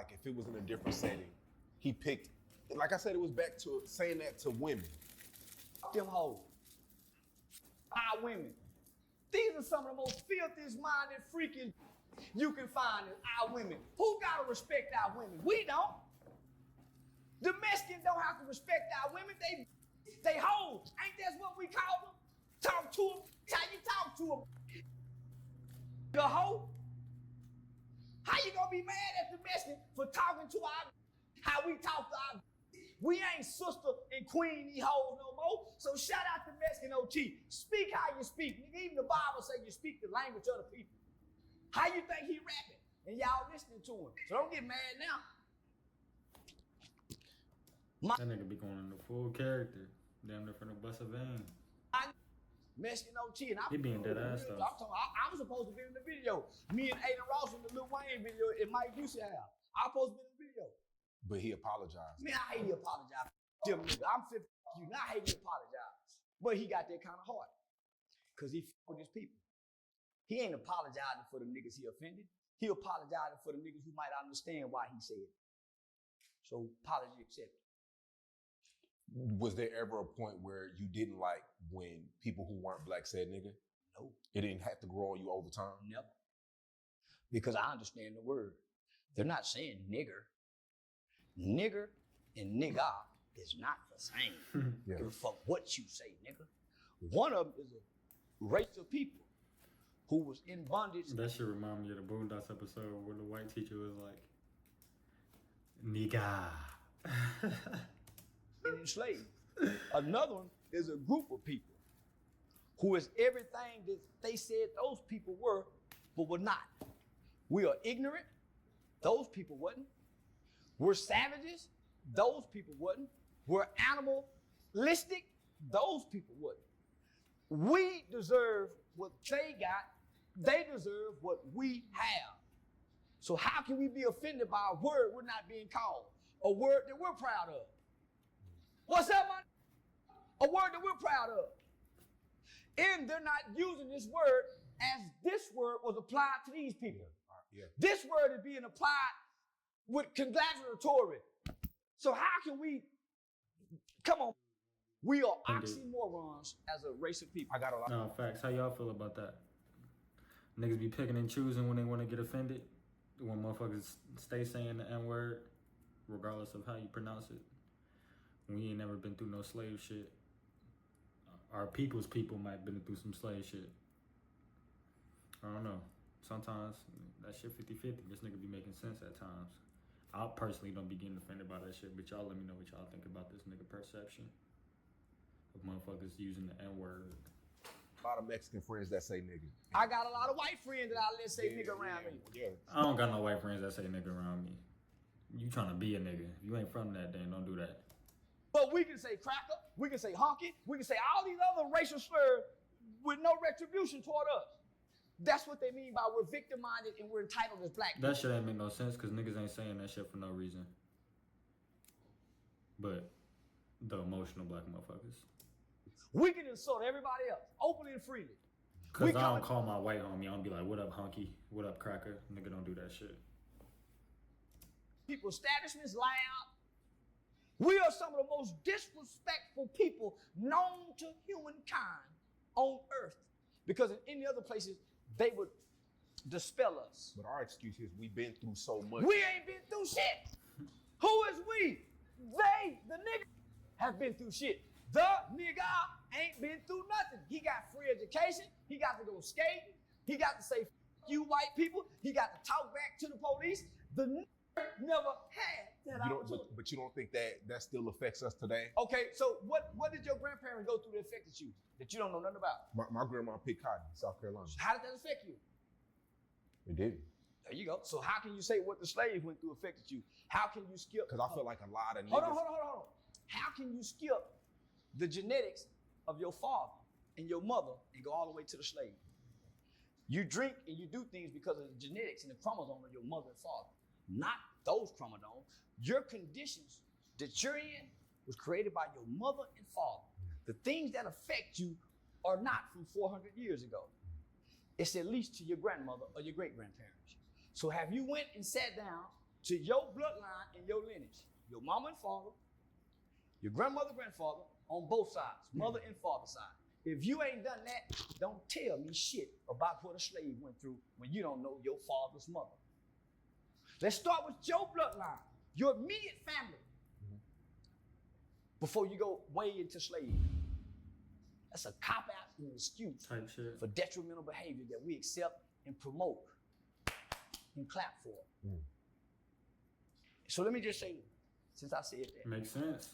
like if it was in a different setting, he picked, like I said, it was back to saying that to women. Them hoes. Our women. These are some of the most filthiest minded freaking you can find in our women. Who gotta respect our women? We don't. The Mexicans don't have to respect our women. They hoes. Ain't that what we call them? Talk to them. How you talk to them? The hoe? How you gonna be mad at the Mexican for talking to how we talk to our? We ain't sister and queen these hoes no more. So shout out to Mexican OT. Speak how you speak. Even the Bible say you speak the language of the people. How you think he rapping? And y'all listening to him. So don't get mad now. That nigga be going into full character. Damn near finna bust a vein. Mexican OT, and he being dead ass though. I was supposed to be in the video. Me and Aiden Ross in the Lil Wayne video and Mike used to have. I was supposed to be in the video. But he apologized. Man, I hate he apologize. I'm 50 you, and I hate he apologize. But he got that kind of heart. Because he with his people. He ain't apologizing for the niggas he offended. He apologizing for the niggas who might understand why he said it. So apology accepted. Was there ever a point where you didn't like when people who weren't black said nigga? No. It didn't have to grow on you over time? Never. Because I understand the word. They're not saying nigger. Nigger and nigga is not the same. Yeah. For what you say, nigga. One of them is a race of people who was in bondage. That should remind me of the Boondocks episode where the white teacher was like, nigga. And enslaved. Another one is a group of people who is everything that they said those people were, but were not. We are ignorant. Those people wasn't. We're savages. Those people wasn't. We're animalistic. Those people wasn't. We deserve what they got. They deserve what we have. So how can we be offended by a word we're not being called? A word that we're proud of. What's up, man? A word that we're proud of. And they're not using this word as this word was applied to these people. Yeah. This word is being applied with congratulatory. So how can we, come on, we are oxymorons as a race of people. I got a lot. No, facts. How y'all feel about that? Niggas be picking and choosing when they want to get offended. When motherfuckers stay saying the N-word, regardless of how you pronounce it. We ain't never been through no slave shit. Our people's people might have been through some slave shit. I don't know. Sometimes that shit 50-50. This nigga be making sense at times. I personally don't be getting offended by that shit, but y'all let me know what y'all think about this nigga perception of motherfuckers using the N-word. A lot of Mexican friends that say nigga. I got a lot of white friends that I let say nigga around me. Yeah. I don't got no white friends that say nigga around me. You trying to be a nigga. If you ain't from that, then don't do that. But we can say cracker, we can say honky, we can say all these other racial slurs with no retribution toward us. That's what they mean by we're victim-minded and we're entitled as black people. That shit ain't make no sense because niggas ain't saying that shit for no reason. But the emotional black motherfuckers. We can insult everybody else, openly and freely. Because I don't call my white homie, I don't be like, what up, honky? What up, cracker? Nigga don't do that shit. People's establishments loud. We are some of the most disrespectful people known to humankind on earth. Because in any other places, they would dispel us. But our excuse is we've been through so much. We ain't been through shit. Who is we? They, the nigga, have been through shit. The nigga ain't been through nothing. He got free education. He got to go skating. He got to say, F you white people. He got to talk back to the police. The nigga never had that opportunity. But you don't think that still affects us today? Okay, so what did your grandparents go through that affected you that you don't know nothing about? My grandma picked cotton in South Carolina. How did that affect you? It did. There you go. So how can you say what the slaves went through affected you? How can you skip? Because I feel like a lot of niggas. Hold on. How can you skip the genetics of your father and your mother and go all the way to the slave? You drink and you do things because of the genetics and the chromosomes of your mother and father, not those chromosomes. Your conditions that you're in was created by your mother and father. The things that affect you are not from 400 years ago. It's at least to your grandmother or your great-grandparents. So have you went and sat down to your bloodline and your lineage, your mama and father, your grandmother, grandfather, on both sides, mother and father side. If you ain't done that, don't tell me shit about what a slave went through when you don't know your father's mother. Let's start with your bloodline, your immediate family, before you go way into slavery. That's a cop-out and an excuse Type shit. for detrimental behavior that we accept and promote and clap for. So let me just say, since I said that, Makes sense.